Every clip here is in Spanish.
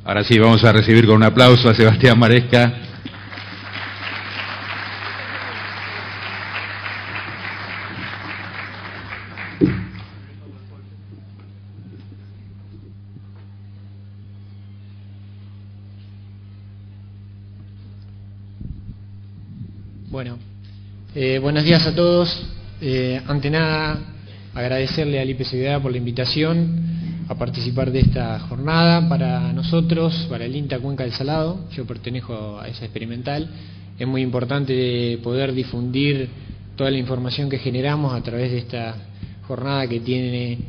Ahora sí, vamos a recibir con un aplauso a Sebastián Maresca. Bueno, buenos días a todos. Ante nada, agradecerle al IPCBA por la invitación a participar de esta jornada. Para nosotros, para el INTA Cuenca del Salado, yo pertenezco a esa experimental, es muy importante poder difundir toda la información que generamos a través de esta jornada que tiene,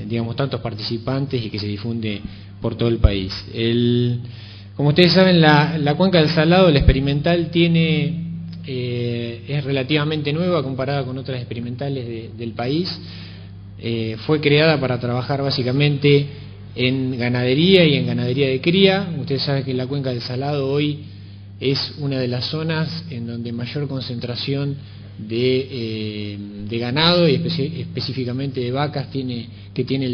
digamos, tantos participantes y que se difunde por todo el país. Como ustedes saben, la Cuenca del Salado, la experimental, es relativamente nueva comparada con otras experimentales del país. Fue creada para trabajar básicamente en ganadería y en ganadería de cría. Ustedes saben que la Cuenca del Salado hoy es una de las zonas en donde mayor concentración de ganado y específicamente de vacas que tiene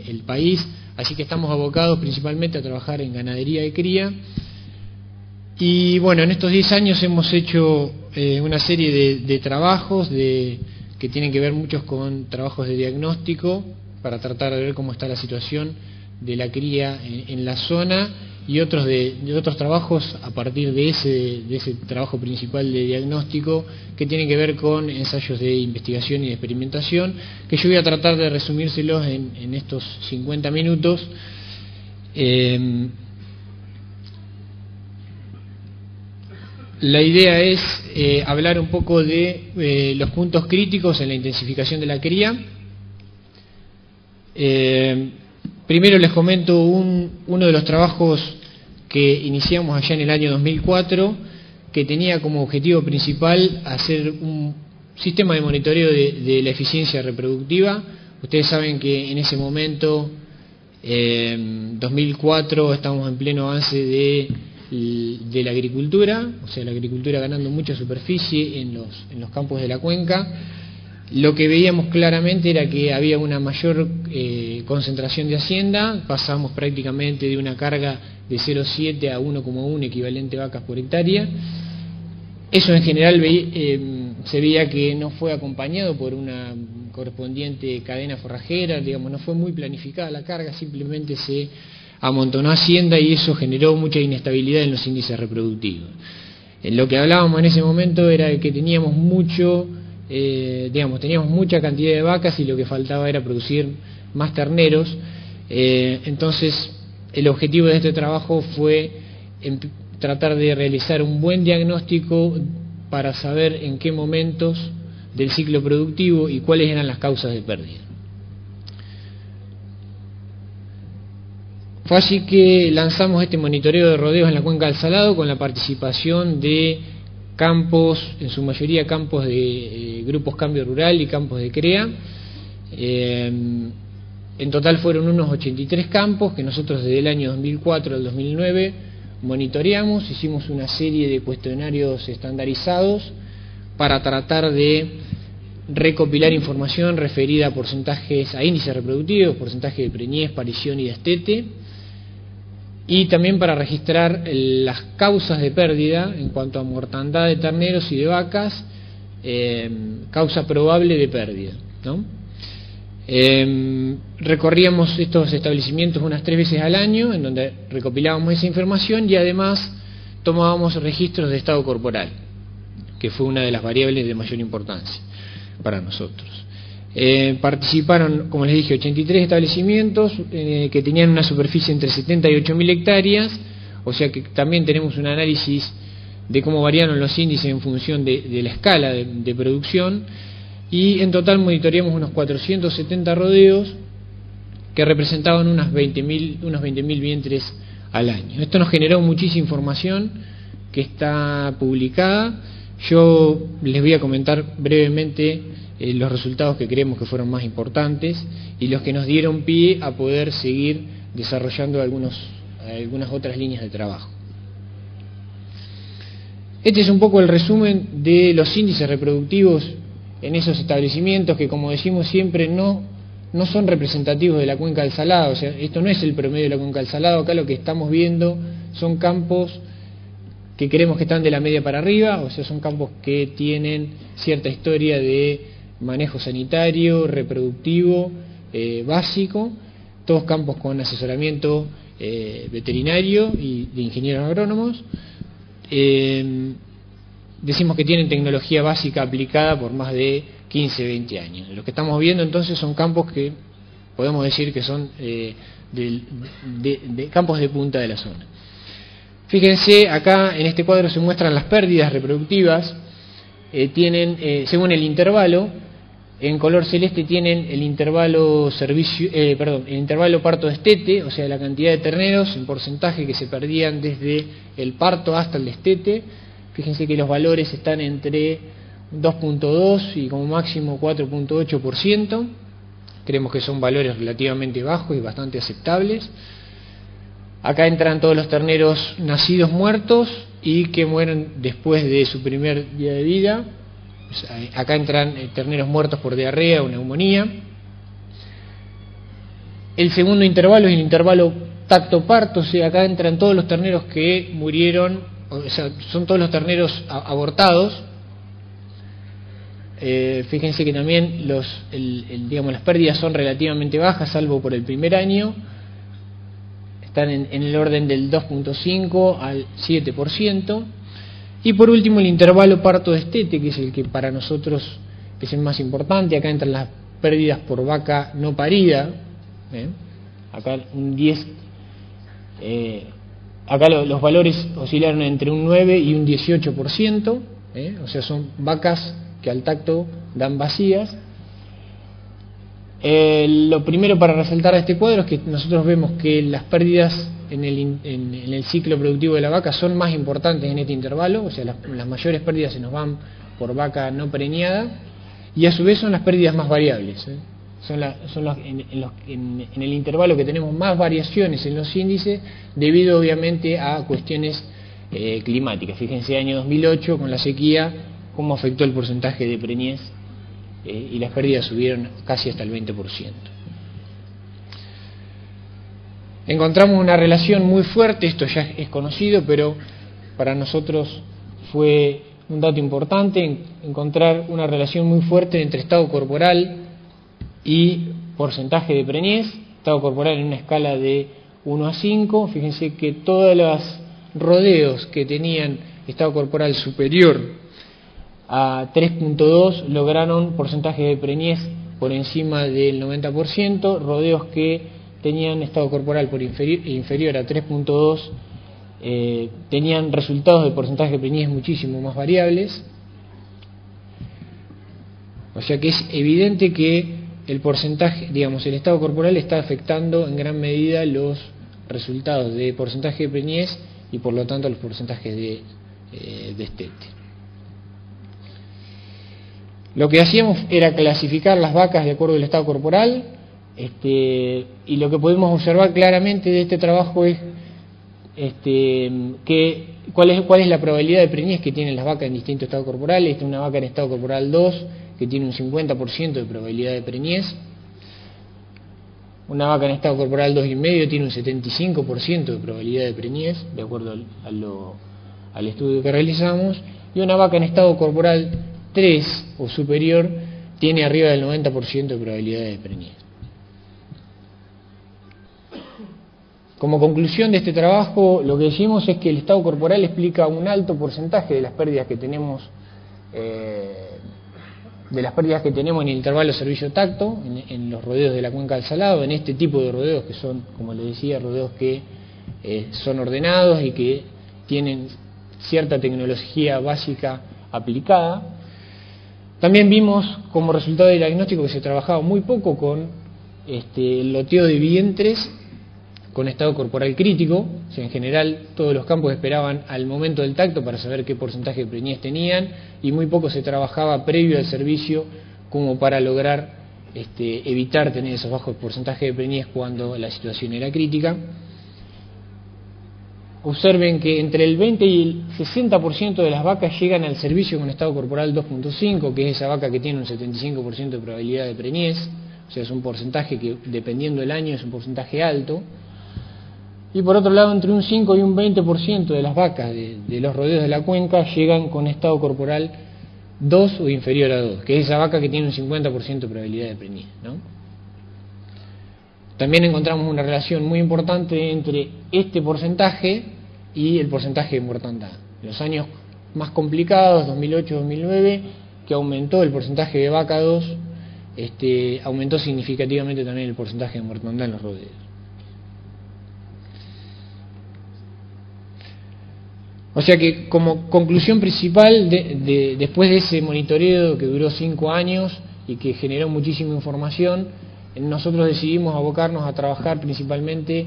el país. Así que estamos abocados principalmente a trabajar en ganadería de cría. Y bueno, en estos 10 años hemos hecho una serie de trabajos que tienen que ver muchos con trabajos de diagnóstico para tratar de ver cómo está la situación de la cría en la zona, y otros trabajos a partir de ese trabajo principal de diagnóstico que tienen que ver con ensayos de investigación y de experimentación, que yo voy a tratar de resumírselos en estos 50 minutos. La idea es hablar un poco de los puntos críticos en la intensificación de la cría. Primero les comento uno de los trabajos que iniciamos allá en el año 2004, que tenía como objetivo principal hacer un sistema de monitoreo de la eficiencia reproductiva. Ustedes saben que en ese momento, 2004, estamos en pleno avance de la agricultura, o sea, la agricultura ganando mucha superficie en los campos de la cuenca. Lo que veíamos claramente era que había una mayor concentración de hacienda. Pasamos prácticamente de una carga de 0,7 a 1,1 equivalente vacas por hectárea. Eso en general se veía que no fue acompañado por una correspondiente cadena forrajera, digamos, no fue muy planificada la carga, simplemente se amontonó hacienda y eso generó mucha inestabilidad en los índices reproductivos. Lo que hablábamos en ese momento era de que teníamos teníamos mucha cantidad de vacas y lo que faltaba era producir más terneros. Entonces el objetivo de este trabajo fue tratar de realizar un buen diagnóstico para saber en qué momentos del ciclo productivo y cuáles eran las causas de pérdida. Fue así que lanzamos este monitoreo de rodeos en la Cuenca del Salado con la participación de campos, en su mayoría campos de grupos Cambio Rural y campos de CREA. En total fueron unos 83 campos que nosotros desde el año 2004 al 2009 monitoreamos. Hicimos una serie de cuestionarios estandarizados para tratar de recopilar información referida a porcentajes, a índices reproductivos, porcentaje de preñez, parición y destete, y también para registrar las causas de pérdida en cuanto a mortandad de terneros y de vacas, causa probable de pérdida, ¿no? Recorríamos estos establecimientos unas 3 veces al año, en donde recopilábamos esa información y además tomábamos registros de estado corporal, que fue una de las variables de mayor importancia para nosotros. Participaron, como les dije, 83 establecimientos que tenían una superficie entre 70 y 8.000 hectáreas, o sea que también tenemos un análisis de cómo variaron los índices en función de la escala de producción, y en total monitoreamos unos 470 rodeos que representaban unos 20.000 vientres al año. Esto nos generó muchísima información que está publicada. Yo les voy a comentar brevemente los resultados que creemos que fueron más importantes y los que nos dieron pie a poder seguir desarrollando algunas otras líneas de trabajo. Este es un poco el resumen de los índices reproductivos en esos establecimientos que, como decimos siempre, no no son representativos de la cuenca del Salado, o sea, esto no es el promedio de la cuenca del Salado. Acá lo que estamos viendo son campos que creemos que están de la media para arriba, o sea, son campos que tienen cierta historia de manejo sanitario, reproductivo, básico, todos campos con asesoramiento veterinario y de ingenieros agrónomos. Decimos que tienen tecnología básica aplicada por más de 15, 20 años. Lo que estamos viendo entonces son campos que podemos decir que son de campos de punta de la zona. Fíjense, acá en este cuadro se muestran las pérdidas reproductivas, tienen, según el intervalo, en color celeste tienen el intervalo el intervalo parto-destete, o sea, la cantidad de terneros en porcentaje que se perdían desde el parto hasta el destete. Fíjense que los valores están entre 2.2 y como máximo 4.8%. Creemos que son valores relativamente bajos y bastante aceptables. Acá entran todos los terneros nacidos muertos y que mueren después de su primer día de vida. Acá entran terneros muertos por diarrea o neumonía. El segundo intervalo es el intervalo tacto-parto, o sea, acá entran todos los terneros que murieron, o sea, son todos los terneros abortados. Fíjense que también digamos, las pérdidas son relativamente bajas, salvo por el primer año. Están en el orden del 2.5 al 7%. Y por último el intervalo parto-destete, que es el que para nosotros es el más importante. Acá entran las pérdidas por vaca no parida. Acá un 10. Acá los valores oscilaron entre un 9 y un 18%. O sea, son vacas que al tacto dan vacías. Lo primero para resaltar de este cuadro es que nosotros vemos que las pérdidas en el ciclo productivo de la vaca son más importantes en este intervalo, o sea, las mayores pérdidas se nos van por vaca no preñada, y a su vez son las pérdidas más variables. Son en el intervalo que tenemos más variaciones en los índices, debido obviamente a cuestiones climáticas. Fíjense, año 2008 con la sequía, cómo afectó el porcentaje de preñez, y las pérdidas subieron casi hasta el 20%. Encontramos una relación muy fuerte, esto ya es conocido, pero para nosotros fue un dato importante encontrar una relación muy fuerte entre estado corporal y porcentaje de preñez. Estado corporal en una escala de 1 a 5, fíjense que todos los rodeos que tenían estado corporal superior a 3.2 lograron porcentaje de preñez por encima del 90%, rodeos que tenían estado corporal por inferior a 3.2 tenían resultados de porcentaje de preñez muchísimo más variables. O sea que es evidente que el porcentaje, digamos, el estado corporal está afectando en gran medida los resultados de porcentaje de preñez y por lo tanto los porcentajes de destete. Lo que hacíamos era clasificar las vacas de acuerdo al estado corporal, y lo que podemos observar claramente de este trabajo es cuál es la probabilidad de preñez que tienen las vacas en distintos estados corporales. Esta es una vaca en estado corporal 2 que tiene un 50% de probabilidad de preñez. Una vaca en estado corporal 2,5 tiene un 75% de probabilidad de preñez, de acuerdo al estudio que realizamos. Y una vaca en estado corporal 3 o superior tiene arriba del 90% de probabilidad de preñez. Como conclusión de este trabajo, lo que decimos es que el estado corporal explica un alto porcentaje de las pérdidas que tenemos en el intervalo servicio-tacto, en los rodeos de la cuenca del Salado, en este tipo de rodeos que son, como les decía, rodeos que son ordenados y que tienen cierta tecnología básica aplicada. También vimos como resultado del diagnóstico que se trabajaba muy poco con el loteo de vientres con estado corporal crítico. O sea, en general todos los campos esperaban al momento del tacto para saber qué porcentaje de preñez tenían, y muy poco se trabajaba previo al servicio como para lograr evitar tener esos bajos porcentajes de preñez cuando la situación era crítica. Observen que entre el 20 y el 60% de las vacas llegan al servicio con estado corporal 2.5, que es esa vaca que tiene un 75% de probabilidad de preñez. o sea, es un porcentaje que dependiendo del año es un porcentaje alto. Y por otro lado, entre un 5 y un 20% de las vacas de los rodeos de la cuenca llegan con estado corporal 2 o inferior a 2, que es esa vaca que tiene un 50% de probabilidad de preñez, ¿no? También encontramos una relación muy importante entre este porcentaje y el porcentaje de mortandad. En los años más complicados, 2008-2009, que aumentó el porcentaje de vaca 2, aumentó significativamente también el porcentaje de mortandad en los rodeos. O sea que como conclusión principal, después de ese monitoreo que duró 5 años y que generó muchísima información, nosotros decidimos abocarnos a trabajar principalmente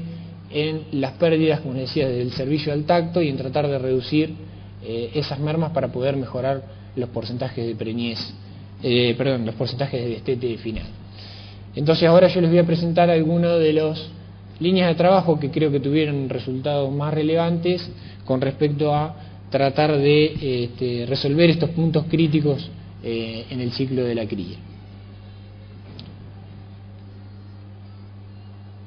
en las pérdidas, como les decía, del servicio al tacto y en tratar de reducir esas mermas para poder mejorar los porcentajes de preñez, los porcentajes de destete final. Entonces ahora yo les voy a presentar algunas de las líneas de trabajo que creo que tuvieron resultados más relevantes con respecto a tratar de resolver estos puntos críticos en el ciclo de la cría.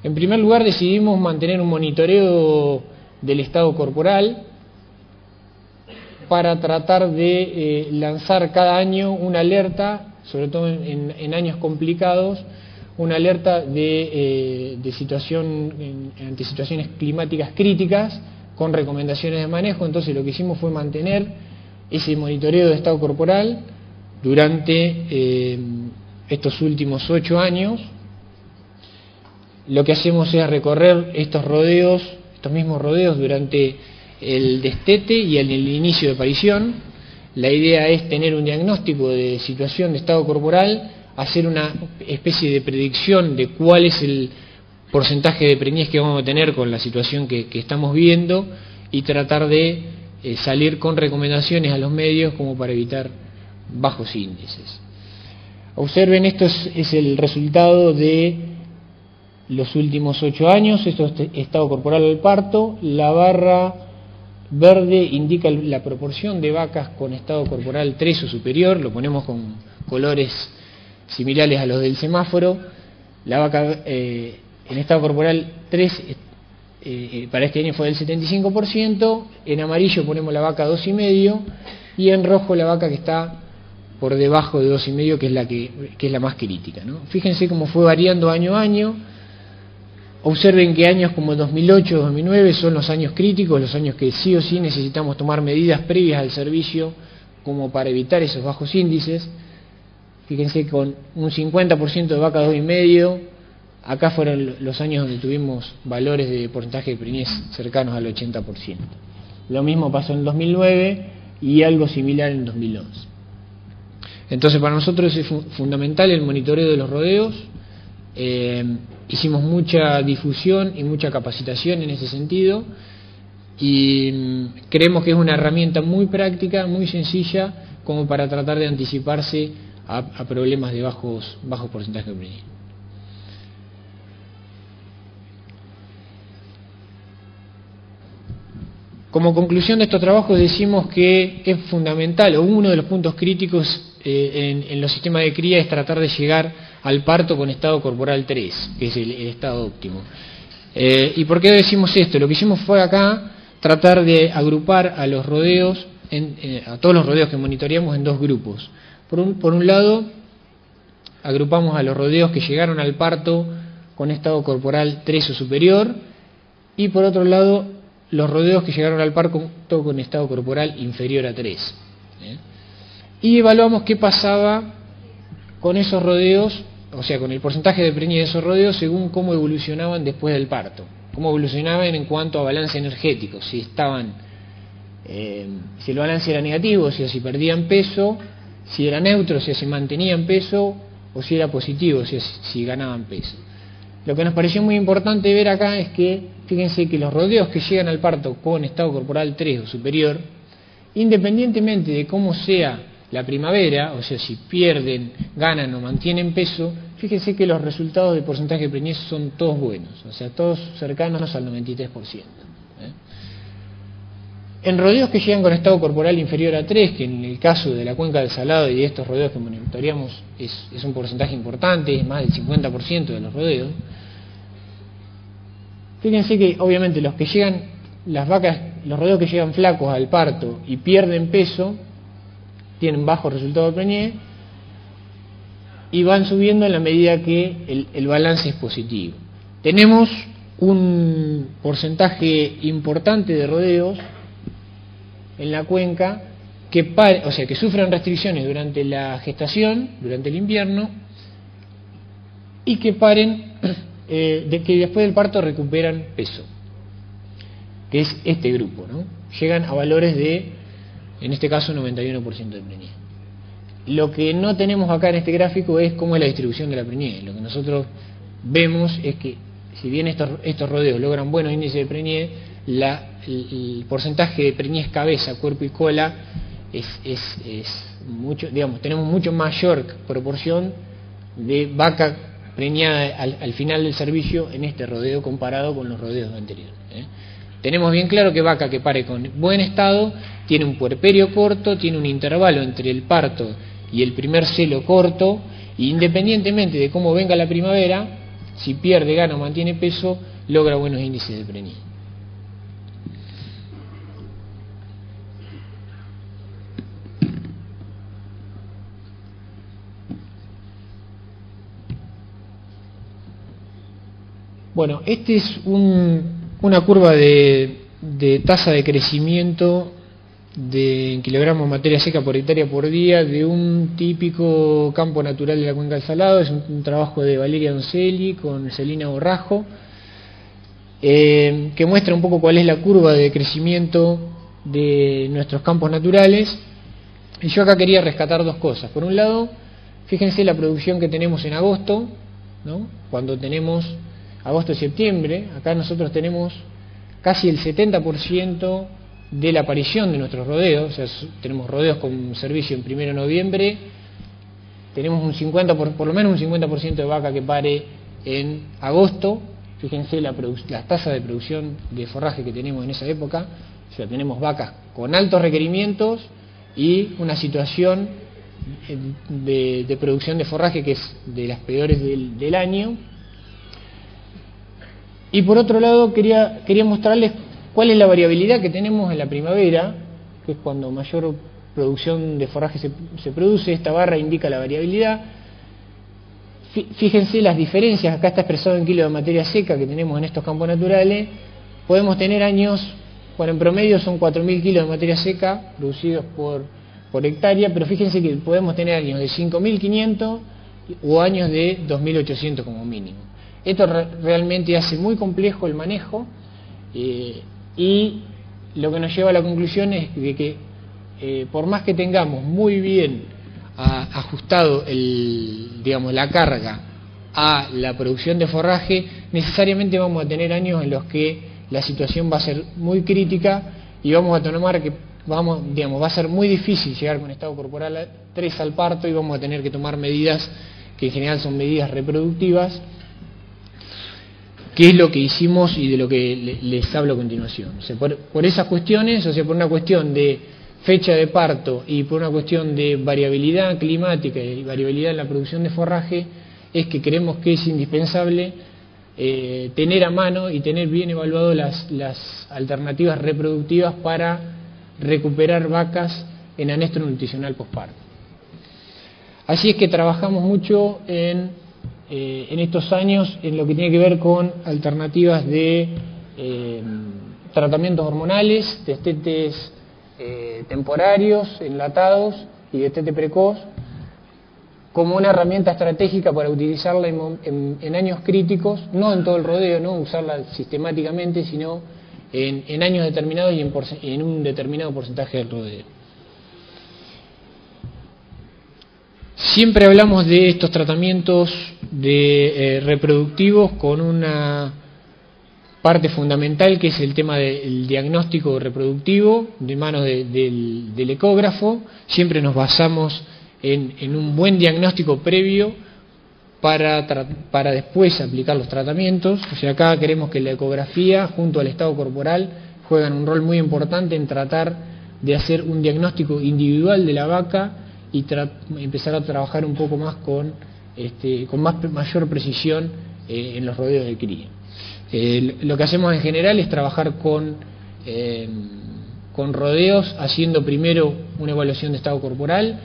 En primer lugar, decidimos mantener un monitoreo del estado corporal para tratar de lanzar cada año una alerta, sobre todo en años complicados, una alerta ante situaciones climáticas críticas con recomendaciones de manejo. Entonces lo que hicimos fue mantener ese monitoreo de estado corporal durante estos últimos 8 años. Lo que hacemos es recorrer estos mismos rodeos durante el destete y en el inicio de parición. La idea es tener un diagnóstico de situación de estado corporal, hacer una especie de predicción de cuál es el porcentaje de preñez que vamos a tener con la situación que estamos viendo y tratar de salir con recomendaciones a los medios como para evitar bajos índices. Observen, esto es el resultado de los últimos 8 años, esto es estado corporal al parto. La barra verde indica la proporción de vacas con estado corporal 3 o superior, lo ponemos con colores similares a los del semáforo. La vaca en estado corporal 3 para este año fue del 75%, en amarillo ponemos la vaca 2,5 y en rojo la vaca que está por debajo de 2,5, que es la más crítica, ¿no? Fíjense cómo fue variando año a año. Observen que años como 2008, 2009 son los años críticos, los años que sí o sí necesitamos tomar medidas previas al servicio como para evitar esos bajos índices. Fíjense, con un 50% de vaca 2,5, acá fueron los años donde tuvimos valores de porcentaje de preñez cercanos al 80%. Lo mismo pasó en 2009 y algo similar en 2011. Entonces para nosotros es fundamental el monitoreo de los rodeos. Hicimos mucha difusión y mucha capacitación en ese sentido y creemos que es una herramienta muy práctica, muy sencilla, como para tratar de anticiparse a problemas de bajos porcentajes de preñez. Como conclusión de estos trabajos decimos que es fundamental, o uno de los puntos críticos en los sistemas de cría es tratar de llegar al parto con estado corporal 3, que es el estado óptimo. ¿Y por qué decimos esto? Lo que hicimos fue acá tratar de agrupar a los rodeos, a todos los rodeos que monitoreamos en 2 grupos. Por un lado, agrupamos a los rodeos que llegaron al parto con estado corporal 3 o superior, y por otro lado, los rodeos que llegaron al parto con estado corporal inferior a 3. Y evaluamos qué pasaba con esos rodeos, o sea, con el porcentaje de preñez de esos rodeos según cómo evolucionaban después del parto, cómo evolucionaban en cuanto a balance energético, si el balance era negativo, o sea, si perdían peso, si era neutro, o sea, si mantenían peso, o si era positivo, o sea, si ganaban peso. Lo que nos pareció muy importante ver acá es que, fíjense que los rodeos que llegan al parto con estado corporal 3 o superior, independientemente de cómo sea la primavera, o sea, si pierden, ganan o mantienen peso, fíjense que los resultados de porcentaje de preñez son todos buenos, o sea, todos cercanos al 93%. En rodeos que llegan con estado corporal inferior a 3, que en el caso de la cuenca del Salado y de estos rodeos que monitoreamos es un porcentaje importante, es más del 50% de los rodeos. Fíjense que obviamente los que llegan, las vacas, los rodeos que llegan flacos al parto y pierden peso, tienen bajo resultado de preñez y van subiendo en la medida que el balance es positivo. Tenemos un porcentaje importante de rodeos en la cuenca que sufren restricciones durante la gestación, durante el invierno, y que paren, que después del parto recuperan peso, que es este grupo, ¿no? Llegan a valores de, en este caso, 91% de preñez. Lo que no tenemos acá en este gráfico es cómo es la distribución de la preñez. Lo que nosotros vemos es que, si bien estos rodeos logran buenos índices de preñez, el porcentaje de preñez cabeza, cuerpo y cola es mucho, digamos, tenemos mucho mayor proporción de vaca preñada al final del servicio en este rodeo comparado con los rodeos anteriores. Tenemos bien claro que vaca que pare con buen estado tiene un puerperio corto, tiene un intervalo entre el parto y el primer celo corto, e independientemente de cómo venga la primavera, si pierde, gana o mantiene peso, logra buenos índices de preñez. Bueno, este es una curva de tasa de crecimiento en kilogramos de materia seca por hectárea por día de un típico campo natural de la cuenca del Salado. Es un trabajo de Valeria Donzelli con Celina Borrajo, que muestra un poco cuál es la curva de crecimiento de nuestros campos naturales. Y yo acá quería rescatar dos cosas. Por un lado, fíjense la producción que tenemos en agosto, ¿no? Cuando tenemos agosto y septiembre, acá nosotros tenemos casi el 70% de la aparición de nuestros rodeos. O sea, tenemos rodeos con servicio en 1 de noviembre, tenemos por lo menos un 50% de vaca que pare en agosto. Fíjense la tasa de producción de forraje que tenemos en esa época. O sea, tenemos vacas con altos requerimientos y una situación de producción de forraje que es de las peores del año. Y por otro lado quería mostrarles cuál es la variabilidad que tenemos en la primavera, que es cuando mayor producción de forraje se produce. Esta barra indica la variabilidad. Fíjense las diferencias, acá está expresado en kilos de materia seca que tenemos en estos campos naturales. Podemos tener años, bueno, en promedio son 4.000 kilos de materia seca producidos por hectárea, pero fíjense que podemos tener años de 5.500 o años de 2.800 como mínimo. Esto realmente hace muy complejo el manejo, y lo que nos lleva a la conclusión es de que por más que tengamos muy bien ajustado la carga a la producción de forraje, necesariamente vamos a tener años en los que la situación va a ser muy crítica y vamos a tomar que va a ser muy difícil llegar con estado corporal 3 al parto, y vamos a tener que tomar medidas que en general son medidas reproductivas, que es lo que hicimos y de lo que les hablo a continuación. O sea, por esas cuestiones, o sea, por una cuestión de fecha de parto y por una cuestión de variabilidad climática y variabilidad en la producción de forraje, es que creemos que es indispensable tener a mano y tener bien evaluado las alternativas reproductivas para recuperar vacas en anestro nutricional posparto. Así es que trabajamos mucho en estos años en lo que tiene que ver con alternativas de tratamientos hormonales, destetes temporarios, enlatados y destete precoz, como una herramienta estratégica para utilizarla en años críticos, no en todo el rodeo, no usarla sistemáticamente, sino en años determinados y en un determinado porcentaje del rodeo. Siempre hablamos de estos tratamientos reproductivos con una parte fundamental, que es el tema del diagnóstico reproductivo de manos del ecógrafo. Siempre nos basamos en un buen diagnóstico previo para después aplicar los tratamientos. O sea, acá queremos que la ecografía junto al estado corporal juegan un rol muy importante en tratar de hacer un diagnóstico individual de la vaca y empezar a trabajar un poco más con mayor precisión en los rodeos de cría. Lo que hacemos en general es trabajar con rodeos, haciendo primero una evaluación de estado corporal.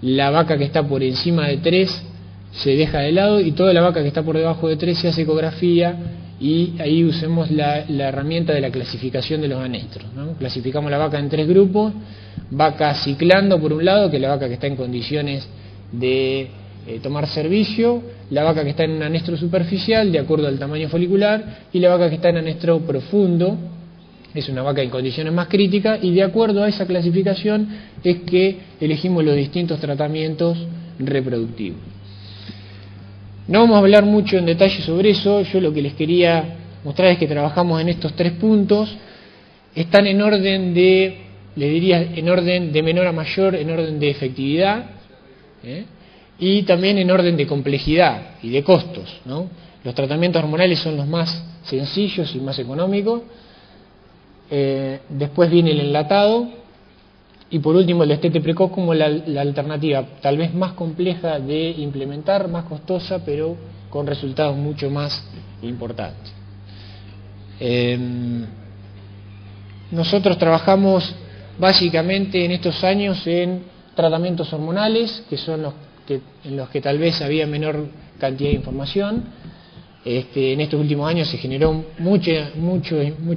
La vaca que está por encima de 3 se deja de lado y toda la vaca que está por debajo de 3 se hace ecografía, y ahí usemos la herramienta de la clasificación de los anestros, ¿no? Clasificamos la vaca en 3 grupos: vaca ciclando por un lado, que es la vaca que está en condiciones de tomar servicio; la vaca que está en un anestro superficial de acuerdo al tamaño folicular; y la vaca que está en anestro profundo, es una vaca en condiciones más críticas, y de acuerdo a esa clasificación es que elegimos los distintos tratamientos reproductivos. No vamos a hablar mucho en detalle sobre eso. Yo lo que les quería mostrar es que trabajamos en estos 3 puntos. Están en orden de, les diría, en orden de menor a mayor, en orden de efectividad, y también en orden de complejidad y de costos, ¿no? Los tratamientos hormonales son los más sencillos y más económicos. Después viene el enlatado, y por último el destete precoz como la alternativa tal vez más compleja de implementar, más costosa, pero con resultados mucho más importantes. Nosotros trabajamos básicamente en estos años en tratamientos hormonales, que son en los que tal vez había menor cantidad de información. En estos últimos años se generó mucha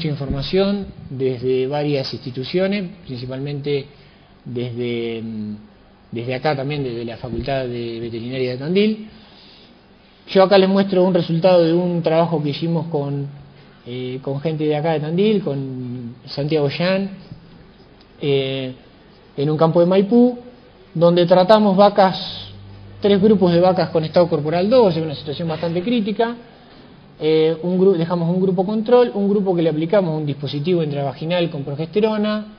información desde varias instituciones, principalmente desde acá también, desde la Facultad de Veterinaria de Tandil. Yo acá les muestro un resultado de un trabajo que hicimos con gente de acá de Tandil, con Santiago Yan, en un campo de Maipú, donde tratamos 3 grupos de vacas con estado corporal 2, en una situación bastante crítica. Dejamos un grupo control, un grupo que le aplicamos un dispositivo intravaginal con progesterona,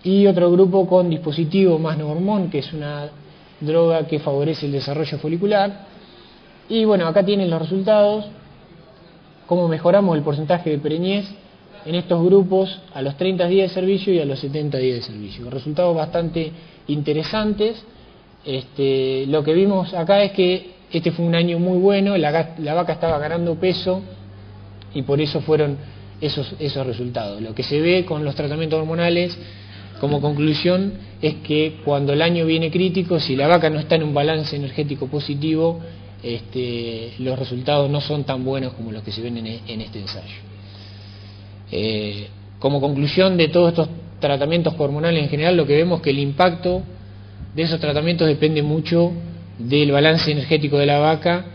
y otro grupo con dispositivo más hormón, que es una droga que favorece el desarrollo folicular. Y bueno, acá tienen los resultados, cómo mejoramos el porcentaje de preñez en estos grupos a los 30 días de servicio y a los 70 días de servicio. Resultados bastante interesantes. Lo que vimos acá es que este fue un año muy bueno, la vaca estaba ganando peso, y por eso fueron esos resultados. Lo que se ve con los tratamientos hormonales como conclusión es que cuando el año viene crítico, si la vaca no está en un balance energético positivo, los resultados no son tan buenos como los que se ven en este ensayo. Como conclusión de todos estos tratamientos hormonales en general, lo que vemos es que el impacto de esos tratamientos depende mucho del balance energético de la vaca,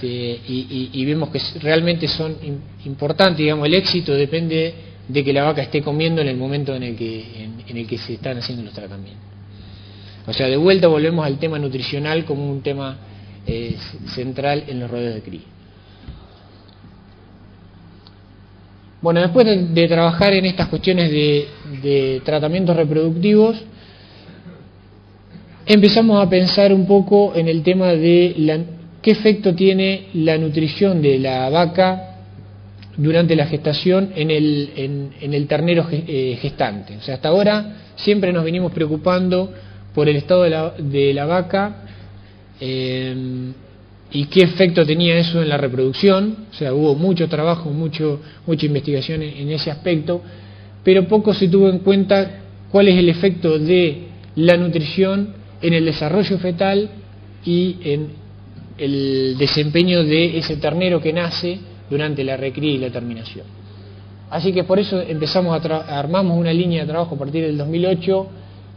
y vemos que realmente son importantes. Digamos, el éxito depende de que la vaca esté comiendo en el momento en el que se están haciendo los tratamientos. O sea, de vuelta volvemos al tema nutricional como un tema central en los rodeos de cría. Bueno, después de trabajar en estas cuestiones de tratamientos reproductivos, empezamos a pensar un poco en el tema de qué efecto tiene la nutrición de la vaca durante la gestación en el ternero gestante. O sea, hasta ahora siempre nos venimos preocupando por el estado de la vaca y qué efecto tenía eso en la reproducción. O sea, hubo mucho trabajo, mucha investigación en ese aspecto, pero poco se tuvo en cuenta cuál es el efecto de la nutrición en el desarrollo fetal y en el desempeño de ese ternero que nace durante la recría y la terminación. Así que por eso armamos una línea de trabajo a partir del 2008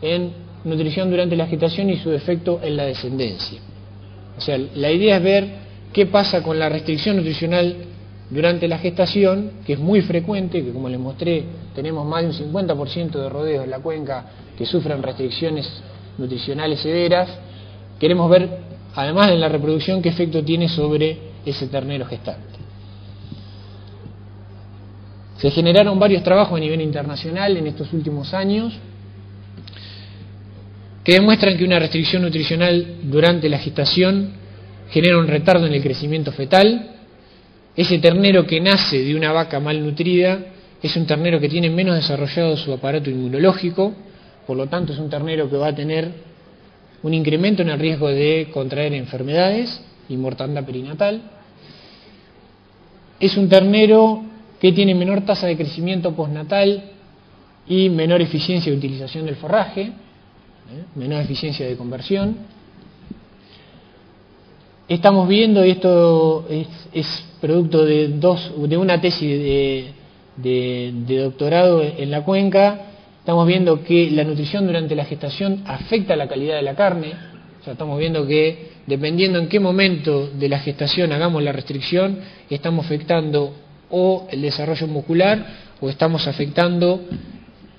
en nutrición durante la gestación y su efecto en la descendencia. O sea, la idea es ver qué pasa con la restricción nutricional durante la gestación, que es muy frecuente, que como les mostré, tenemos más de un 50% de rodeos en la cuenca que sufren restricciones nutricionales severas. Queremos ver, además de la reproducción, qué efecto tiene sobre ese ternero gestante. Se generaron varios trabajos a nivel internacional en estos últimos años que demuestran que una restricción nutricional durante la gestación genera un retardo en el crecimiento fetal. Ese ternero que nace de una vaca malnutrida es un ternero que tiene menos desarrollado su aparato inmunológico, por lo tanto es un ternero que va a tener un incremento en el riesgo de contraer enfermedades y mortandad perinatal. Es un ternero que tiene menor tasa de crecimiento postnatal y menor eficiencia de utilización del forraje, menor eficiencia de conversión. Estamos viendo, y esto es producto de una tesis de doctorado en la cuenca, estamos viendo que la nutrición durante la gestación afecta la calidad de la carne. O sea, estamos viendo que dependiendo en qué momento de la gestación hagamos la restricción, estamos afectando o el desarrollo muscular o estamos afectando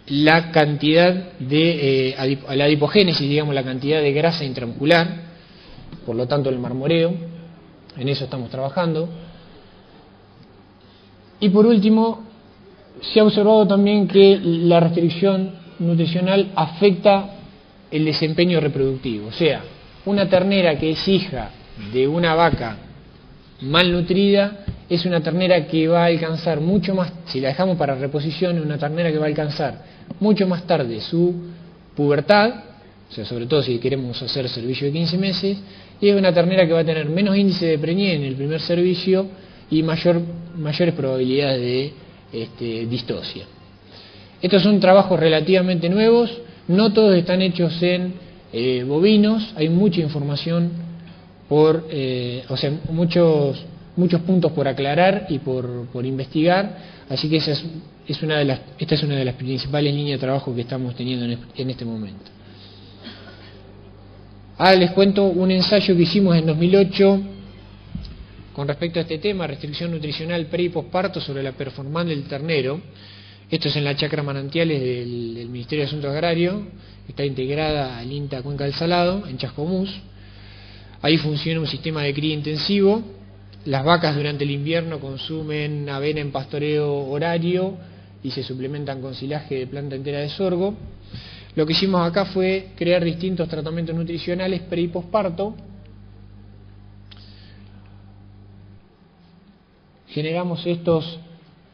la cantidad de la adipogénesis, digamos, la cantidad de grasa intramuscular, por lo tanto el marmoreo. En eso estamos trabajando. Y por último, se ha observado también que la restricción nutricional afecta el desempeño reproductivo. O sea, una ternera que es hija de una vaca malnutrida es una ternera que va a alcanzar mucho más, si la dejamos para reposición, es una ternera que va a alcanzar mucho más tarde su pubertad, o sea, sobre todo si queremos hacer servicio de 15 meses, y es una ternera que va a tener menos índice de preñez en el primer servicio y mayores probabilidades de distosia. Estos son trabajos relativamente nuevos, no todos están hechos en bovinos, hay mucha información muchos puntos por aclarar y por investigar, así que esta es una de las principales líneas de trabajo que estamos teniendo en este momento. Ahora les cuento un ensayo que hicimos en 2008 con respecto a este tema, restricción nutricional pre y posparto sobre la performance del ternero. Esto es en la chacra Manantiales del Ministerio de Asuntos Agrarios, está integrada al INTA Cuenca del Salado, en Chascomús. Ahí funciona un sistema de cría intensivo. Las vacas durante el invierno consumen avena en pastoreo horario y se suplementan con silaje de planta entera de sorgo. Lo que hicimos acá fue crear distintos tratamientos nutricionales pre y posparto. Generamos estos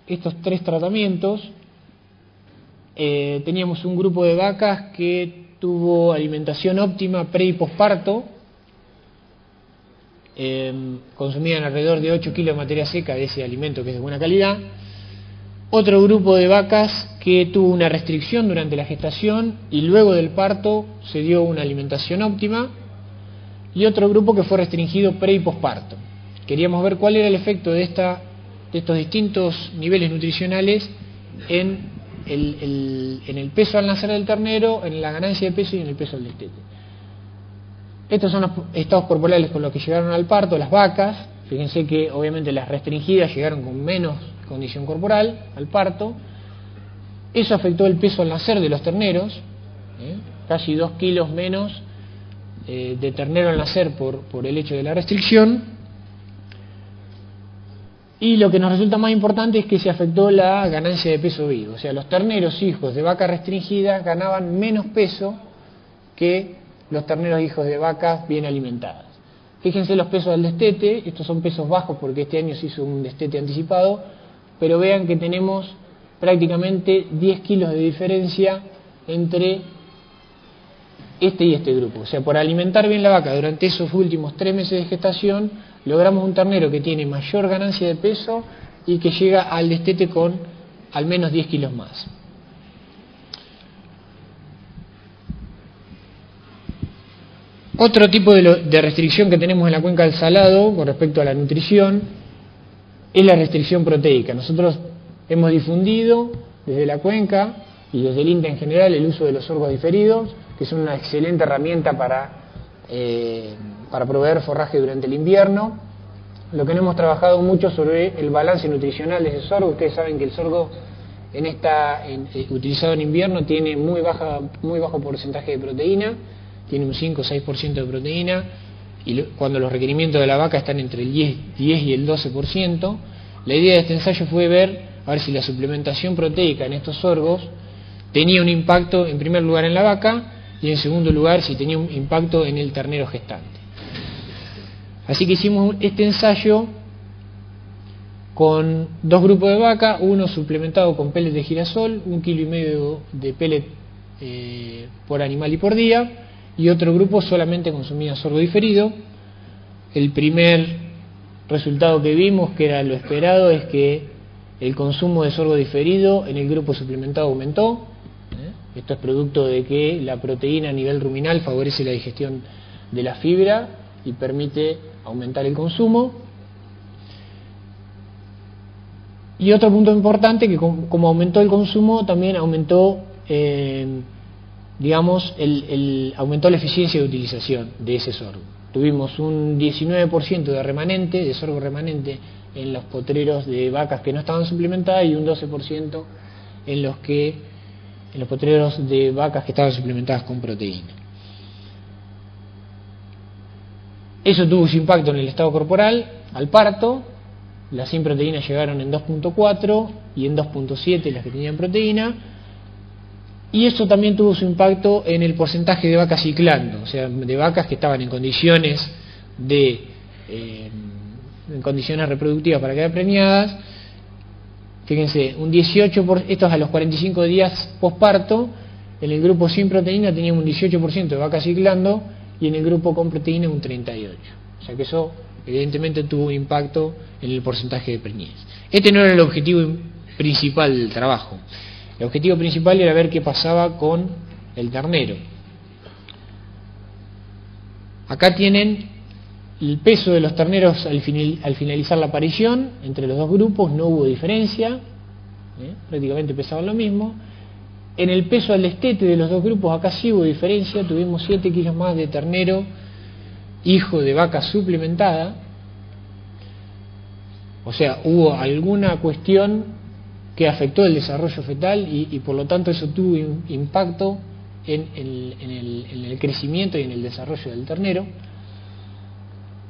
3 tratamientos. Teníamos un grupo de vacas que tuvo alimentación óptima pre y posparto. Consumían alrededor de 8 kilos de materia seca de ese alimento que es de buena calidad. Otro grupo de vacas que tuvo una restricción durante la gestación y luego del parto se dio una alimentación óptima, y otro grupo que fue restringido pre y posparto. Queríamos ver cuál era el efecto de estos distintos niveles nutricionales en el peso al nacer del ternero, en la ganancia de peso y en el peso del destete. Estos son los estados corporales con los que llegaron al parto las vacas. Fíjense que obviamente las restringidas llegaron con menos condición corporal al parto. Eso afectó el peso al nacer de los terneros, casi 2 kilos menos de ternero al nacer por el hecho de la restricción. Y lo que nos resulta más importante es que se afectó la ganancia de peso vivo. O sea, los terneros hijos de vaca restringida ganaban menos peso que los terneros hijos de vacas bien alimentadas. Fíjense los pesos del destete, estos son pesos bajos porque este año se hizo un destete anticipado, pero vean que tenemos prácticamente 10 kilos de diferencia entre este y este grupo. O sea, por alimentar bien la vaca durante esos últimos 3 meses de gestación, logramos un ternero que tiene mayor ganancia de peso y que llega al destete con al menos 10 kilos más. Otro tipo de restricción que tenemos en la cuenca del Salado con respecto a la nutrición es la restricción proteica. Nosotros hemos difundido desde la cuenca y desde el INTA en general el uso de los sorgos diferidos, que son una excelente herramienta para proveer forraje durante el invierno. Lo que no hemos trabajado mucho sobre el balance nutricional de ese sorgo. Ustedes saben que el sorgo utilizado en invierno tiene muy bajo porcentaje de proteína, tiene un 5 o 6% de proteína, y cuando los requerimientos de la vaca están entre el 10 y el 12%. La idea de este ensayo fue ver si la suplementación proteica en estos sorgos tenía un impacto en primer lugar en la vaca y en segundo lugar si tenía un impacto en el ternero gestante. Así que hicimos este ensayo con 2 grupos de vaca, uno suplementado con pellet de girasol, 1,5 kg de pellet por animal y por día, y otro grupo solamente consumía sorgo diferido. El primer resultado que vimos, que era lo esperado, es que el consumo de sorgo diferido en el grupo suplementado aumentó. Esto es producto de que la proteína a nivel ruminal favorece la digestión de la fibra y permite aumentar el consumo. Y otro punto importante, que como aumentó el consumo, también aumentó, aumentó la eficiencia de utilización de ese sorgo. Tuvimos un 19% de remanente, de sorgo remanente, en los potreros de vacas que no estaban suplementadas, y un 12% en los potreros de vacas que estaban suplementadas con proteína. Eso tuvo su impacto en el estado corporal al parto. Las sin proteína llegaron en 2.4 y en 2.7 las que tenían proteína, y eso también tuvo su impacto en el porcentaje de vacas ciclando, o sea, de vacas que estaban en condiciones reproductivas para quedar preñadas. Fíjense, un 18%, esto es a los 45 días posparto, en el grupo sin proteína teníamos un 18% de vacas ciclando, y en el grupo con proteína un 38%. O sea que eso evidentemente tuvo un impacto en el porcentaje de preñez. Este no era el objetivo principal del trabajo. El objetivo principal era ver qué pasaba con el ternero. Acá tienen el peso de los terneros al finalizar la parición. Entre los 2 grupos no hubo diferencia, prácticamente pesaban lo mismo. En el peso al destete de los 2 grupos acá sí hubo diferencia, tuvimos 7 kilos más de ternero hijo de vaca suplementada. O sea, hubo alguna cuestión que afectó el desarrollo fetal, y por lo tanto eso tuvo impacto en el crecimiento y en el desarrollo del ternero.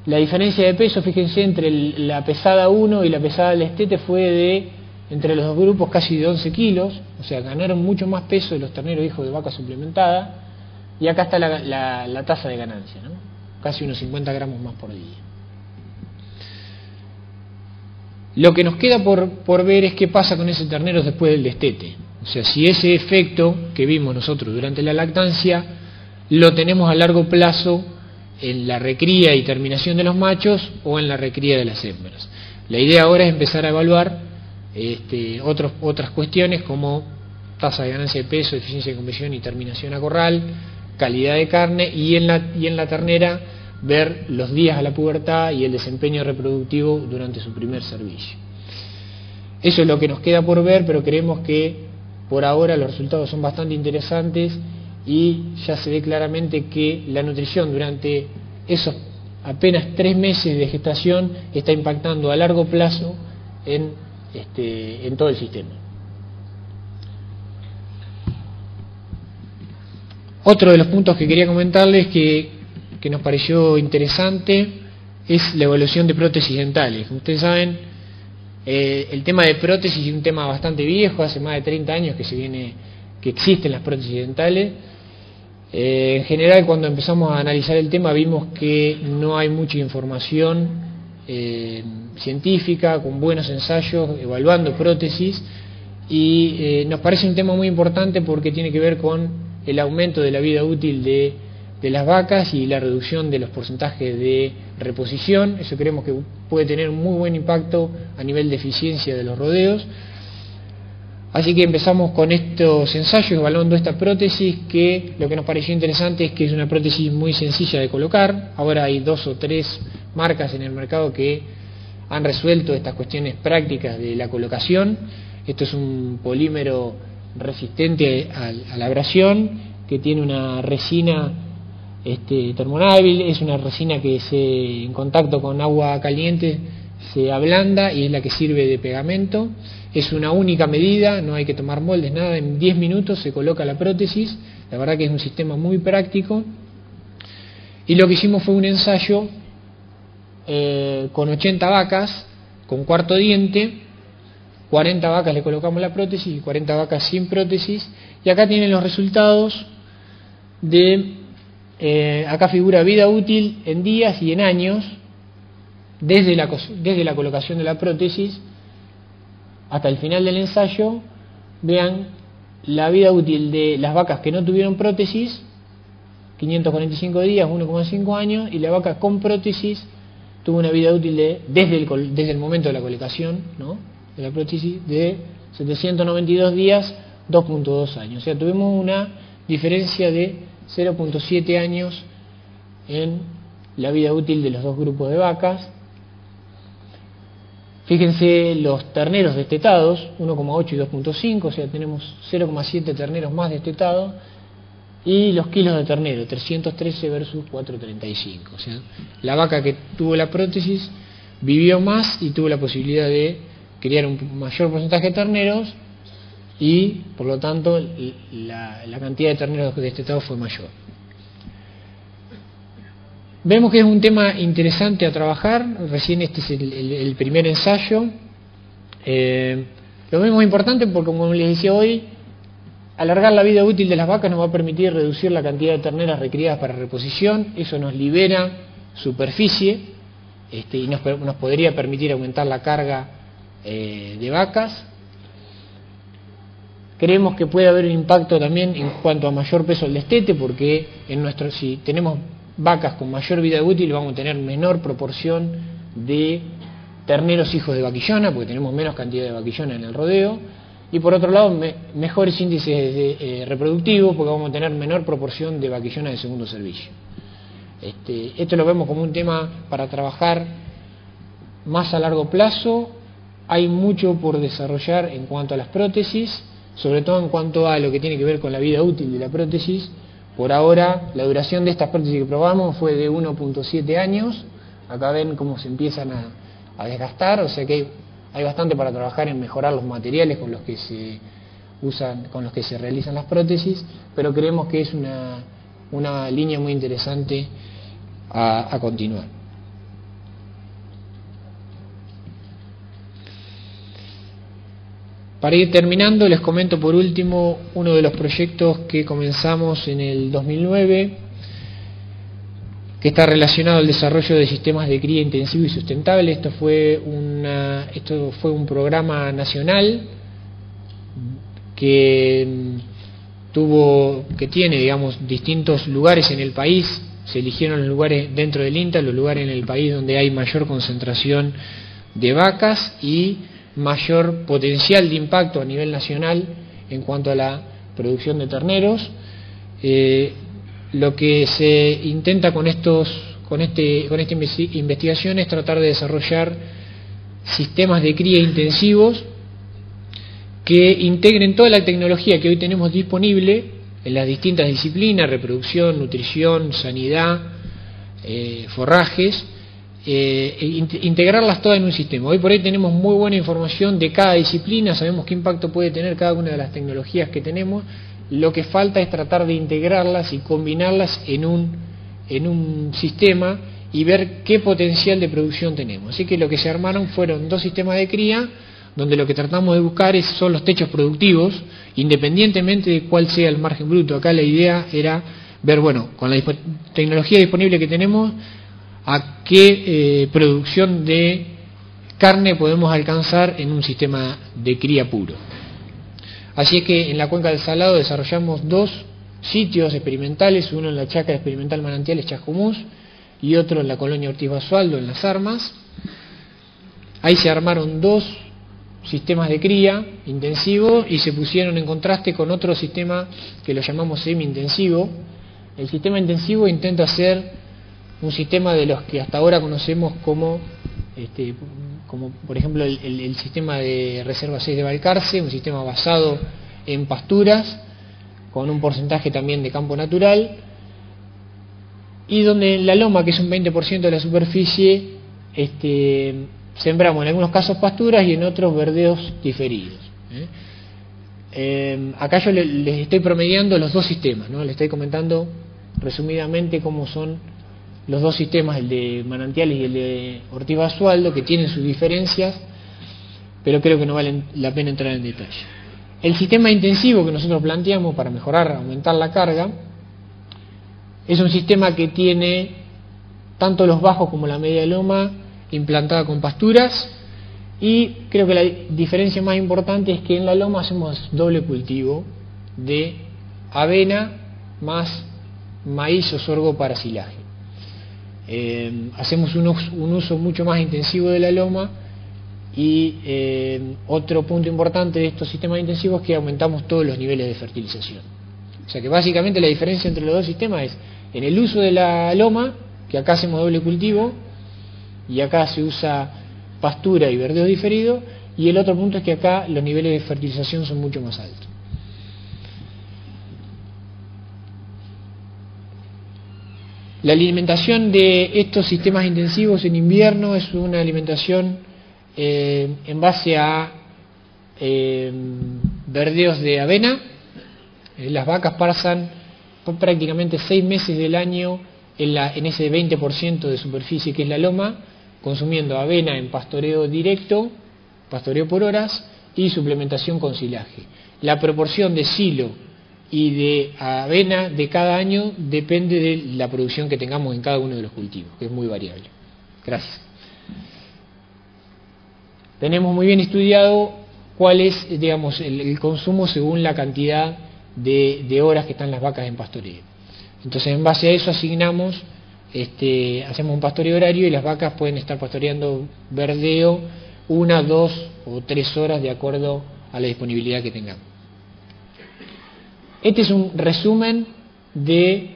La diferencia de peso, fíjense, entre la pesada 1 y la pesada del destete fue de, entre los 2 grupos, casi de 11 kilos, o sea, ganaron mucho más peso de los terneros hijos de vaca suplementada, y acá está la tasa de ganancia, ¿no? Casi unos 50 gramos más por día. Lo que nos queda por ver es qué pasa con ese ternero después del destete. O sea, si ese efecto que vimos nosotros durante la lactancia lo tenemos a largo plazo en la recría y terminación de los machos o en la recría de las hembras. La idea ahora es empezar a evaluar otras cuestiones como tasa de ganancia de peso, eficiencia de conversión y terminación a corral, calidad de carne, y en la ternera ver los días a la pubertad y el desempeño reproductivo durante su primer servicio. Eso es lo que nos queda por ver, pero creemos que por ahora los resultados son bastante interesantes y ya se ve claramente que la nutrición durante esos apenas 3 meses de gestación está impactando a largo plazo en todo el sistema. Otro de los puntos que quería comentarles que nos pareció interesante es la evaluación de prótesis dentales. Como ustedes saben, el tema de prótesis es un tema bastante viejo, hace más de 30 años que existen las prótesis dentales. En general, cuando empezamos a analizar el tema, vimos que no hay mucha información científica, con buenos ensayos, evaluando prótesis, y nos parece un tema muy importante porque tiene que ver con el aumento de la vida útil de las vacas y la reducción de los porcentajes de reposición. Eso creemos que puede tener un muy buen impacto a nivel de eficiencia de los rodeos. Así que empezamos con estos ensayos evaluando esta prótesis, que lo que nos pareció interesante es que es una prótesis muy sencilla de colocar. Ahora hay 2 o 3 marcas en el mercado que han resuelto estas cuestiones prácticas de la colocación. Esto es un polímero resistente a la abrasión, que tiene una resina termolábil. Es una resina que en contacto con agua caliente se ablanda y es la que sirve de pegamento. Es una única medida, no hay que tomar moldes, nada. En 10 minutos se coloca la prótesis. La verdad que es un sistema muy práctico. Y lo que hicimos fue un ensayo con 80 vacas con cuarto diente. 40 vacas le colocamos la prótesis y 40 vacas sin prótesis. Y acá tienen los resultados acá figura vida útil en días y en años desde la colocación de la prótesis hasta el final del ensayo, vean la vida útil de las vacas que no tuvieron prótesis, 545 días, 1,5 años, y la vaca con prótesis tuvo una vida útil desde el momento de la colocación, ¿no?, de la prótesis, de 792 días, 2,2 años. O sea, tuvimos una diferencia de 0,7 años en la vida útil de los dos grupos de vacas. Fíjense los terneros destetados, 1,8 y 2,5, o sea, tenemos 0,7 terneros más destetados, y los kilos de ternero, 313 versus 435. O sea, la vaca que tuvo la prótesis vivió más y tuvo la posibilidad de criar un mayor porcentaje de terneros, y por lo tanto la cantidad de terneros destetados fue mayor. Vemos que es un tema interesante a trabajar. Recién este es el primer ensayo. Lo vemos importante porque, como les decía hoy, alargar la vida útil de las vacas nos va a permitir reducir la cantidad de terneras requeridas para reposición. Eso nos libera superficie, y nos podría permitir aumentar la carga de vacas. Creemos que puede haber un impacto también en cuanto a mayor peso al destete, porque si tenemos vacas con mayor vida útil, vamos a tener menor proporción de terneros hijos de vaquillona, porque tenemos menos cantidad de vaquillona en el rodeo, y por otro lado mejores índices reproductivos, porque vamos a tener menor proporción de vaquillona de segundo servicio. Esto lo vemos como un tema para trabajar más a largo plazo. Hay mucho por desarrollar en cuanto a las prótesis, sobre todo en cuanto a lo que tiene que ver con la vida útil de la prótesis. Por ahora, la duración de estas prótesis que probamos fue de 1,7 años. Acá ven cómo se empiezan a desgastar, o sea que hay bastante para trabajar en mejorar los materiales con los que se usan, con los que se realizan las prótesis, pero creemos que es una línea muy interesante a continuar. Para ir terminando, les comento por último uno de los proyectos que comenzamos en el 2009, que está relacionado al desarrollo de sistemas de cría intensivo y sustentable. Esto fue un programa nacional que tiene, digamos, distintos lugares en el país. Se eligieron los lugares dentro del INTA, los lugares en el país donde hay mayor concentración de vacas y mayor potencial de impacto a nivel nacional en cuanto a la producción de terneros. Lo que se intenta con esta investigación es tratar de desarrollar sistemas de cría intensivos que integren toda la tecnología que hoy tenemos disponible en las distintas disciplinas: reproducción, nutrición, sanidad, forrajes, integrarlas todas en un sistema. Hoy por hoy tenemos muy buena información de cada disciplina, sabemos qué impacto puede tener cada una de las tecnologías que tenemos. Lo que falta es tratar de integrarlas y combinarlas en un sistema y ver qué potencial de producción tenemos. Así que lo que se armaron fueron dos sistemas de cría, donde lo que tratamos de buscar son los techos productivos, independientemente de cuál sea el margen bruto. Acá la idea era ver, bueno, con la tecnología disponible que tenemos, a qué producción de carne podemos alcanzar en un sistema de cría puro. Así es que en la Cuenca del Salado desarrollamos dos sitios experimentales, uno en la Chacra Experimental Manantiales Chascomús y otro en la Colonia Ortiz Basualdo, en Las Armas. Ahí se armaron dos sistemas de cría intensivos y se pusieron en contraste con otro sistema que lo llamamos semi-intensivo. El sistema intensivo intenta ser un sistema de los que hasta ahora conocemos como por ejemplo el sistema de Reserva 6 de Balcarce, un sistema basado en pasturas con un porcentaje también de campo natural, y donde en la loma, que es un 20% de la superficie, sembramos en algunos casos pasturas y en otros verdeos diferidos. Acá yo les estoy promediando los dos sistemas, ¿no? Les estoy comentando resumidamente cómo son los dos sistemas, el de Manantiales y el de Ortiz Basualdo, que tienen sus diferencias, pero creo que no vale la pena entrar en detalle. El sistema intensivo que nosotros planteamos para aumentar la carga, es un sistema que tiene tanto los bajos como la media loma implantada con pasturas, Y creo que la diferencia más importante es que en la loma hacemos doble cultivo de avena más maíz o sorgo para silaje. Hacemos un uso mucho más intensivo de la loma y otro punto importante de estos sistemas intensivos es que aumentamos todos los niveles de fertilización. O sea que básicamente la diferencia entre los dos sistemas es en el uso de la loma, que acá hacemos doble cultivo y acá se usa pastura y verdeo diferido, y el otro punto es que acá los niveles de fertilización son mucho más altos. La alimentación de estos sistemas intensivos en invierno es una alimentación en base a verdeos de avena. Las vacas pasan prácticamente 6 meses del año en ese 20% de superficie que es la loma, consumiendo avena en pastoreo directo, pastoreo por horas, y suplementación con silaje. La proporción de silo y de avena de cada año depende de la producción que tengamos en cada uno de los cultivos, que es muy variable. Gracias. Tenemos muy bien estudiado cuál es, digamos, el consumo según la cantidad de horas que están las vacas en pastoreo. Entonces, en base a eso asignamos, hacemos un pastoreo horario y las vacas pueden estar pastoreando verdeo 1, 2 o 3 horas de acuerdo a la disponibilidad que tengamos. Este es un resumen de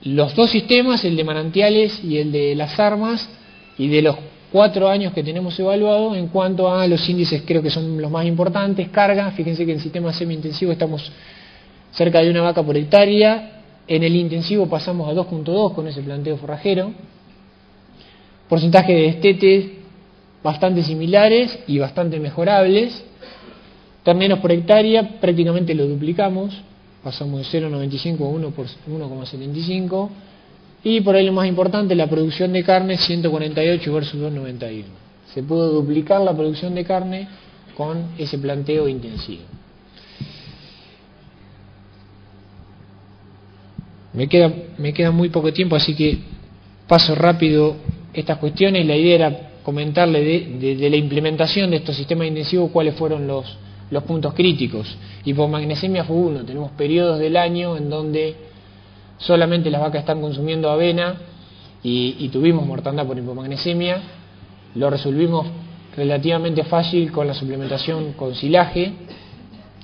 los dos sistemas, el de manantiales y el de las armas, y de los 4 años que tenemos evaluado. En cuanto a los índices, creo que son los más importantes. Carga, fíjense que en el sistema semi-intensivo estamos cerca de 1 vaca por hectárea. En el intensivo pasamos a 2.2 con ese planteo forrajero. Porcentaje de destetes bastante similares y bastante mejorables. Terneros por hectárea prácticamente lo duplicamos, pasamos de 0,95 a 1 por 1,75. Y por ahí lo más importante, la producción de carne, 148 versus 291. Se pudo duplicar la producción de carne con ese planteo intensivo. Me queda muy poco tiempo, así que paso rápido estas cuestiones. La idea era comentarle de la implementación de estos sistemas intensivos cuáles fueron los puntos críticos. Hipomagnesemia fue uno. Tenemos periodos del año en donde solamente las vacas están consumiendo avena y tuvimos mortandad por hipomagnesemia. Lo resolvimos relativamente fácil con la suplementación con silaje,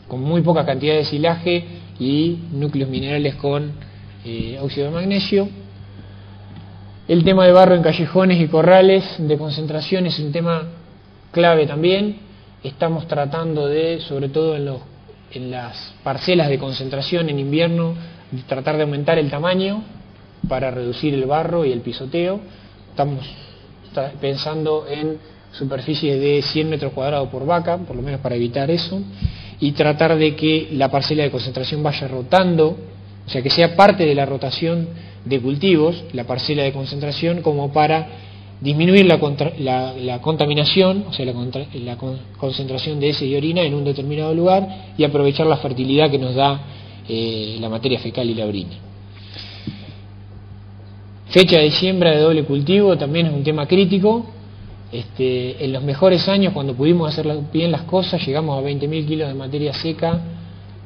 con muy poca cantidad de silaje y núcleos minerales con óxido de magnesio. El tema de barro en callejones y corrales de concentración es un tema clave también. Estamos tratando de, sobre todo en las parcelas de concentración en invierno, de tratar de aumentar el tamaño para reducir el barro y el pisoteo. Estamos pensando en superficies de 100 metros cuadrados por vaca, por lo menos para evitar eso, y tratar de que la parcela de concentración vaya rotando, o sea, que sea parte de la rotación de cultivos, la parcela de concentración, como para disminuir la contaminación, o sea, la concentración de heces y orina en un determinado lugar, y aprovechar la fertilidad que nos da la materia fecal y la orina. Fecha de siembra de doble cultivo también es un tema crítico. En los mejores años, cuando pudimos hacer bien las cosas, llegamos a 20.000 kilos de materia seca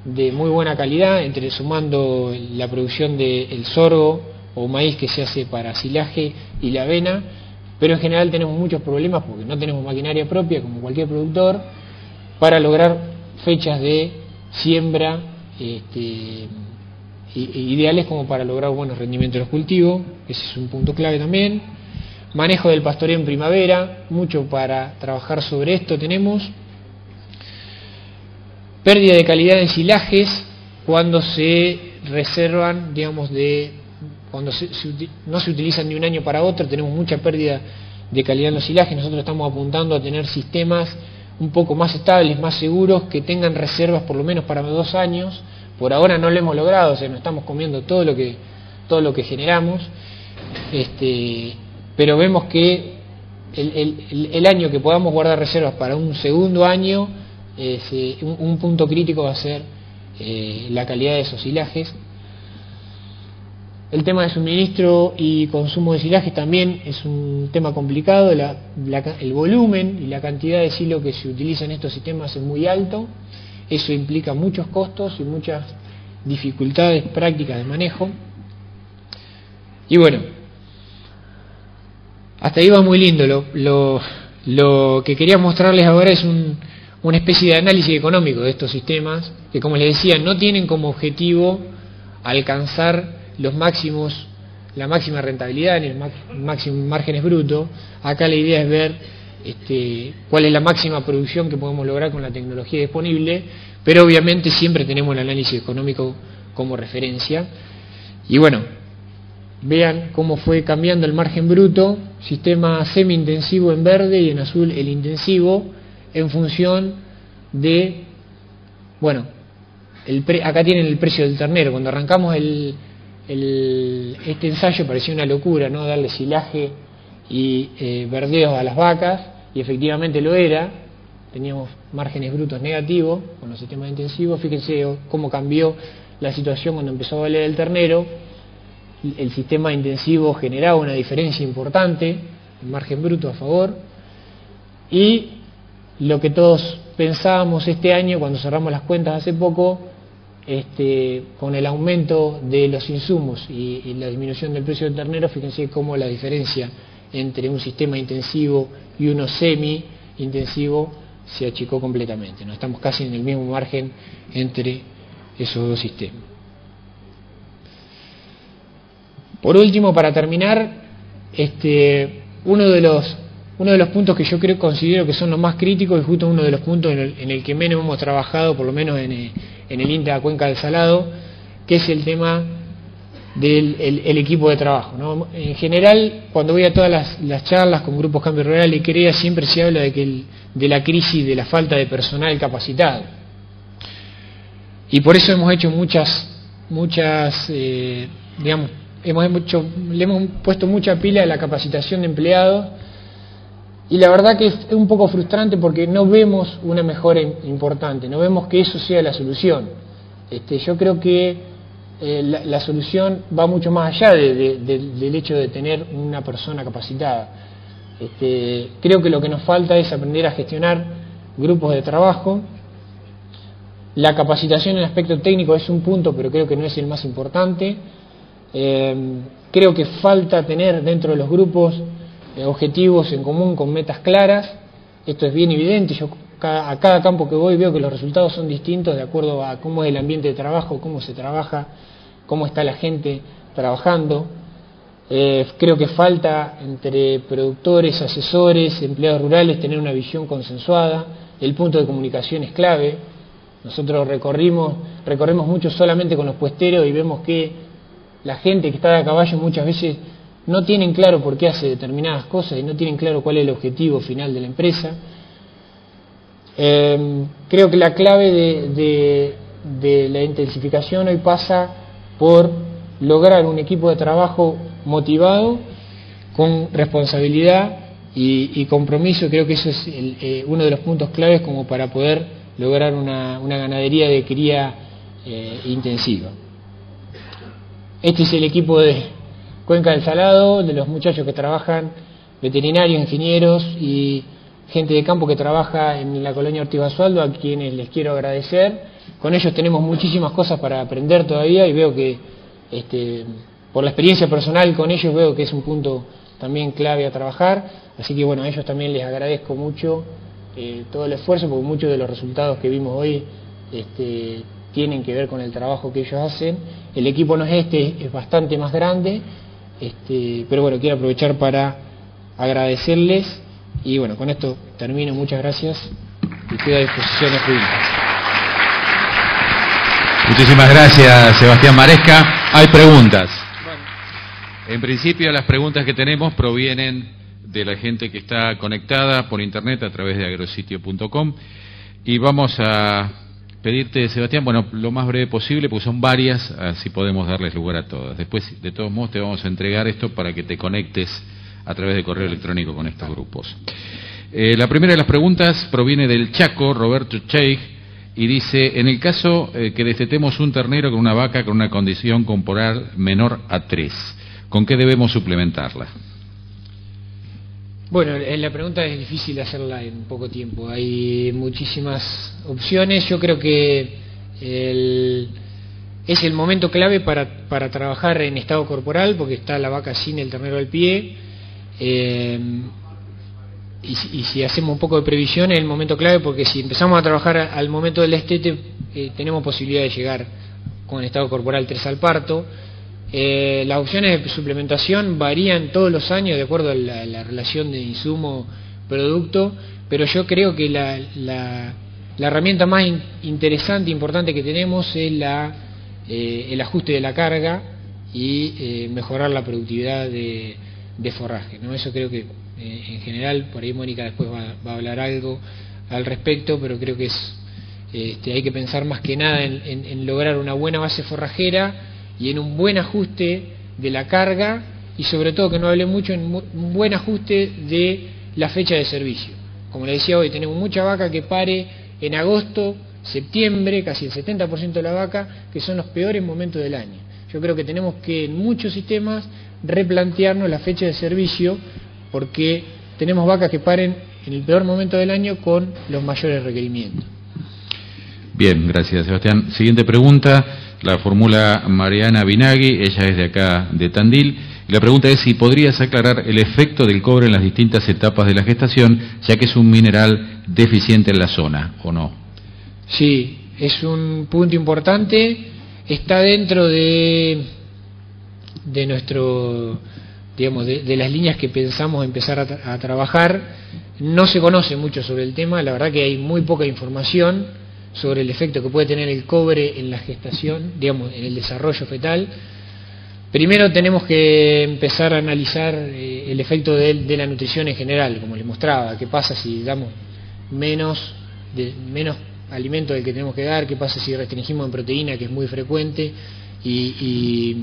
de muy buena calidad, sumando la producción del sorgo o maíz que se hace para silaje y la avena, pero en general tenemos muchos problemas porque no tenemos maquinaria propia, como cualquier productor, para lograr fechas de siembra ideales como para lograr buenos rendimientos de los cultivos. Ese es un punto clave también. Manejo del pastoreo en primavera, mucho para trabajar sobre esto tenemos. Pérdida de calidad en silajes cuando se reservan, digamos, cuando no se utilizan de un año para otro, tenemos mucha pérdida de calidad en los silajes. Nosotros estamos apuntando a tener sistemas un poco más estables, más seguros, que tengan reservas por lo menos para 2 años. Por ahora no lo hemos logrado, o sea, nos estamos comiendo todo lo que generamos, pero vemos que el año que podamos guardar reservas para un segundo año, un punto crítico va a ser la calidad de esos silajes. El tema de suministro y consumo de silajes también es un tema complicado. El volumen y la cantidad de silo que se utiliza en estos sistemas es muy alto. Eso implica muchos costos y muchas dificultades prácticas de manejo. Y bueno, hasta ahí va muy lindo. Lo que quería mostrarles ahora es una especie de análisis económico de estos sistemas, que, como les decía, no tienen como objetivo alcanzar la máxima rentabilidad ni los máximos márgenes brutos. Acá la idea es ver cuál es la máxima producción que podemos lograr con la tecnología disponible, pero obviamente siempre tenemos el análisis económico como referencia. Y bueno, vean cómo fue cambiando el margen bruto, sistema semi-intensivo en verde y en azul el intensivo, en función de, bueno, acá tienen el precio del ternero. Cuando arrancamos este ensayo parecía una locura, ¿no? Darle silaje y verdeos a las vacas, y efectivamente lo era. Teníamos márgenes brutos negativos con los sistemas intensivos. Fíjense cómo cambió la situación cuando empezó a valer el ternero. El sistema intensivo generaba una diferencia importante, el margen bruto a favor, y lo que todos pensábamos este año cuando cerramos las cuentas hace poco, con el aumento de los insumos y la disminución del precio del ternero, fíjense cómo la diferencia entre un sistema intensivo y uno semi-intensivo se achicó completamente, ¿no? Estamos casi en el mismo margen entre esos dos sistemas. Por último, para terminar, uno de los puntos que yo considero que son los más críticos, y justo uno de los puntos en el que menos hemos trabajado, por lo menos en el INTA Cuenca del Salado, que es el tema del equipo de trabajo, ¿no? En general, cuando voy a todas las charlas con grupos Cambio Rural y CREA, siempre se habla de la crisis, de la falta de personal capacitado. Y por eso hemos hecho le hemos puesto mucha pila a la capacitación de empleados, y la verdad que es un poco frustrante porque no vemos una mejora importante, no vemos que eso sea la solución. Yo creo que la solución va mucho más allá del hecho de tener una persona capacitada. Creo que lo que nos falta es aprender a gestionar grupos de trabajo. La capacitación en el aspecto técnico es un punto, pero creo que no es el más importante. Creo que falta tener dentro de los grupos objetivos en común con metas claras. Esto es bien evidente. Yo a cada campo que voy veo que los resultados son distintos de acuerdo a cómo es el ambiente de trabajo, cómo se trabaja, cómo está la gente trabajando. Creo que falta entre productores, asesores, empleados rurales tener una visión consensuada. El punto de comunicación es clave. Nosotros recorremos mucho solamente con los puesteros y vemos que la gente que está a caballo muchas veces no tienen claro por qué hace determinadas cosas y no tienen claro cuál es el objetivo final de la empresa. Creo que la clave de la intensificación hoy pasa por lograr un equipo de trabajo motivado, con responsabilidad y compromiso. Creo que eso es uno de los puntos claves como para poder lograr una ganadería de cría intensiva. Este es el equipo de Cuenca del Salado, de los muchachos que trabajan, veterinarios, ingenieros y gente de campo que trabaja en la colonia Ortiz Basualdo, a quienes les quiero agradecer. Con ellos tenemos muchísimas cosas para aprender todavía y veo que, por la experiencia personal con ellos, veo que es un punto también clave a trabajar. Así que bueno, a ellos también les agradezco mucho todo el esfuerzo, porque muchos de los resultados que vimos hoy tienen que ver con el trabajo que ellos hacen. El equipo no es es bastante más grande, pero bueno, quiero aprovechar para agradecerles y bueno, con esto termino. Muchas gracias y quedo a disposición de preguntas. Muchísimas gracias, Sebastián Maresca. Hay preguntas. En principio, las preguntas que tenemos provienen de la gente que está conectada por internet a través de agrositio.com y vamos a pedirte, Sebastián, bueno, lo más breve posible, porque son varias, así podemos darles lugar a todas. Después, de todos modos, te vamos a entregar esto para que te conectes a través de correo electrónico con estos grupos. La primera de las preguntas proviene del Chaco, Roberto Cheig, y dice, en el caso que destetemos un ternero con una vaca con una condición corporal menor a 3, ¿con qué debemos suplementarla? Bueno, la pregunta es difícil hacerla en poco tiempo. Hay muchísimas opciones. Yo creo que es el momento clave para trabajar en estado corporal, porque está la vaca sin el ternero al pie. Y si hacemos un poco de previsión, es el momento clave, porque si empezamos a trabajar al momento del destete, tenemos posibilidad de llegar con estado corporal 3 al parto. Las opciones de suplementación varían todos los años de acuerdo a la relación de insumo-producto, pero yo creo que la herramienta más interesante e importante que tenemos es el ajuste de la carga y mejorar la productividad de forraje, ¿no? Eso creo que en general, por ahí Mónica después va a hablar algo al respecto, pero creo que hay que pensar más que nada en lograr una buena base forrajera y en un buen ajuste de la carga, y sobre todo, que no hable mucho, en un buen ajuste de la fecha de servicio. Como le decía hoy, tenemos mucha vaca que pare en agosto, septiembre, casi el 70% de la vaca, que son los peores momentos del año. Yo creo que tenemos que, en muchos sistemas, replantearnos la fecha de servicio, porque tenemos vacas que paren en el peor momento del año con los mayores requerimientos. Bien, gracias, Sebastián. Siguiente pregunta, la formula Mariana Binagui, ella es de acá, de Tandil. La pregunta es si podrías aclarar el efecto del cobre en las distintas etapas de la gestación, ya que es un mineral deficiente en la zona, ¿o no? Sí, es un punto importante, está dentro de nuestro, digamos, de las líneas que pensamos empezar a trabajar. No se conoce mucho sobre el tema, la verdad que hay muy poca información sobre el efecto que puede tener el cobre en la gestación, digamos, en el desarrollo fetal. Primero tenemos que empezar a analizar el efecto de la nutrición en general, como les mostraba, qué pasa si damos menos alimento del que tenemos que dar, qué pasa si restringimos en proteína, que es muy frecuente, y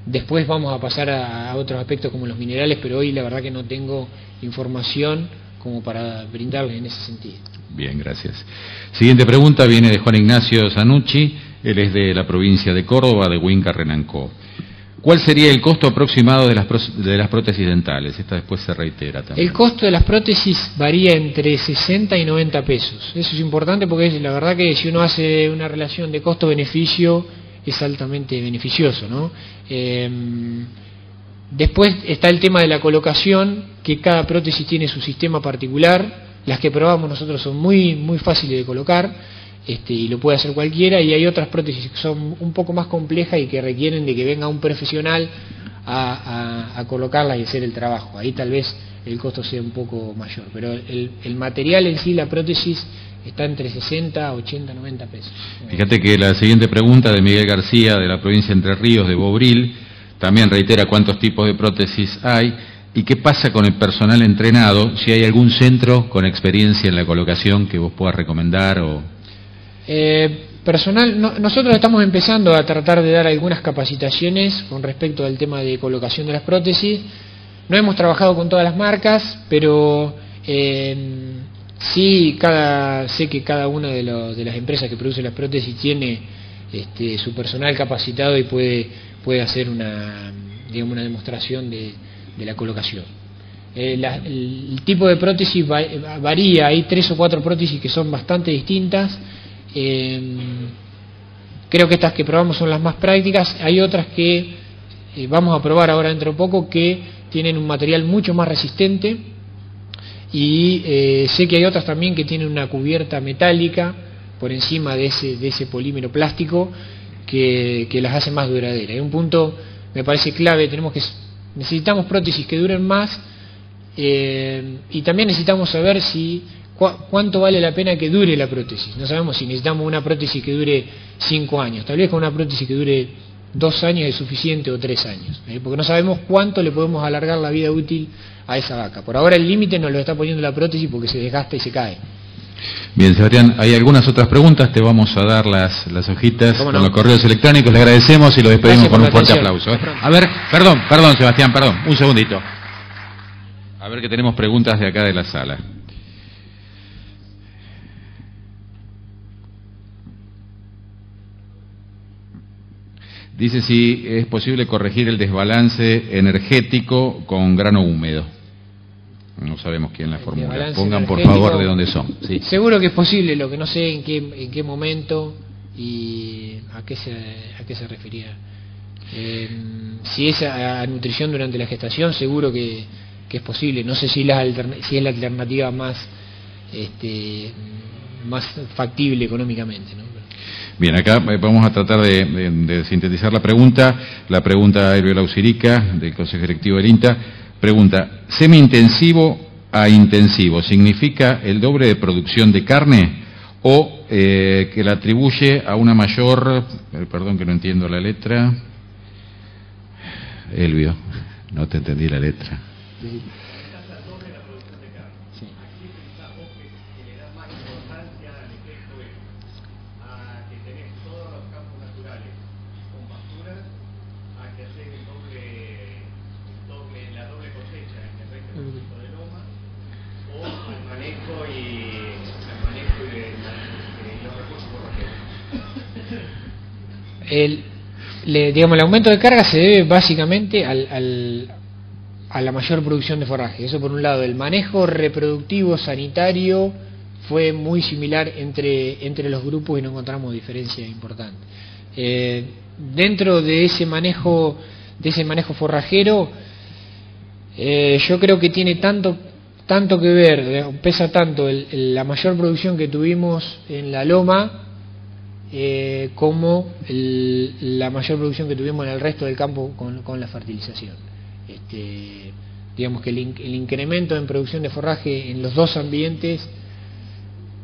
después vamos a pasar a otros aspectos como los minerales, pero hoy la verdad que no tengo información como para brindarles en ese sentido. Bien, gracias. Siguiente pregunta viene de Juan Ignacio Zanucci, él es de la provincia de Córdoba, de Huinca Renancó. ¿Cuál sería el costo aproximado de las prótesis dentales? Esta después se reitera también. El costo de las prótesis varía entre 60 y 90 pesos. Eso es importante porque la verdad que si uno hace una relación de costo-beneficio es altamente beneficioso, ¿no? Después está el tema de la colocación, que cada prótesis tiene su sistema particular. Las que probamos nosotros son muy fáciles de colocar, y lo puede hacer cualquiera, y hay otras prótesis que son un poco más complejas y que requieren de que venga un profesional a colocarlas y hacer el trabajo. Ahí tal vez el costo sea un poco mayor, pero el material en sí, la prótesis, está entre 60, 80, 90 pesos. Fíjate que la siguiente pregunta de Miguel García, de la provincia de Entre Ríos, de Bobril, también reitera cuántos tipos de prótesis hay. ¿Y qué pasa con el personal entrenado? Si hay algún centro con experiencia en la colocación que vos puedas recomendar. Nosotros estamos empezando a tratar de dar algunas capacitaciones con respecto al tema de colocación de las prótesis. No hemos trabajado con todas las marcas, pero sí, sé que cada una de las empresas que produce las prótesis tiene su personal capacitado y puede hacer una demostración de la colocación. El tipo de prótesis varía, hay 3 o 4 prótesis que son bastante distintas. Creo que estas que probamos son las más prácticas. Hay otras que vamos a probar ahora dentro de poco, que tienen un material mucho más resistente, y sé que hay otras también que tienen una cubierta metálica por encima de ese polímero plástico que las hace más duraderas. Hay un punto, me parece clave, necesitamos prótesis que duren más, y también necesitamos saber cuánto vale la pena que dure la prótesis. No sabemos si necesitamos una prótesis que dure 5 años, tal vez con una prótesis que dure 2 años es suficiente, o 3 años, porque no sabemos cuánto le podemos alargar la vida útil a esa vaca. Por ahora el límite nos lo está poniendo la prótesis porque se desgasta y se cae. Bien, Sebastián, hay algunas otras preguntas, te vamos a dar las hojitas con los correos electrónicos, le agradecemos y lo despedimos con un fuerte aplauso. A ver, perdón, Sebastián, un segundito. A ver que tenemos preguntas de acá de la sala. Dice si es posible corregir el desbalance energético con grano húmedo. No sabemos quién la formula. Pongan por favor de dónde son. Sí. Seguro que es posible, lo que no sé en qué momento y a qué se refería. Si es a nutrición durante la gestación, seguro que es posible. No sé si es la alternativa más factible económicamente, ¿no? Bien, acá vamos a tratar de sintetizar la pregunta. La pregunta Elvio Lausirica, del Consejo Directivo del INTA, pregunta: semi-intensivo a intensivo, ¿significa el doble de producción de carne o que la atribuye a una mayor... Perdón que no entiendo la letra. Elvio, no te entendí la letra. Sí. El aumento de carga se debe básicamente a la mayor producción de forraje. Eso por un lado. El manejo reproductivo sanitario fue muy similar entre los grupos y no encontramos diferencias importantes. Dentro de ese manejo forrajero, yo creo que tiene tanto que ver, pesa tanto la mayor producción que tuvimos en la loma como la mayor producción que tuvimos en el resto del campo con la fertilización. Digamos que el incremento en producción de forraje en los dos ambientes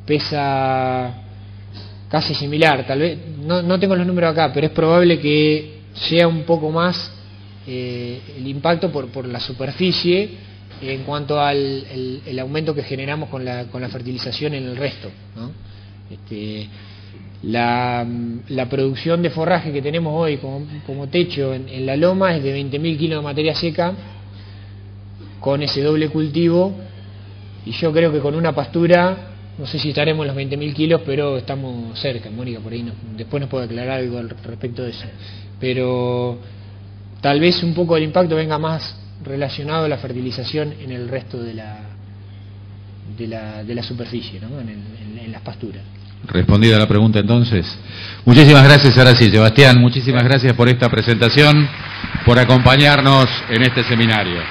pesa casi similar. Tal vez no tengo los números acá, pero es probable que sea un poco más el impacto por la superficie en cuanto al el aumento que generamos con la fertilización en el resto, ¿no? La producción de forraje que tenemos hoy como techo en la loma es de 20.000 kilos de materia seca con ese doble cultivo, y yo creo que con una pastura, no sé si estaremos en los 20.000 kilos, pero estamos cerca. Mónica por ahí después nos puede aclarar algo al respecto de eso, pero tal vez un poco del impacto venga más relacionado a la fertilización en el resto de la superficie, ¿no? en las pasturas. Respondida la pregunta entonces. Muchísimas gracias, ahora sí, Sebastián, muchísimas gracias por esta presentación, por acompañarnos en este seminario.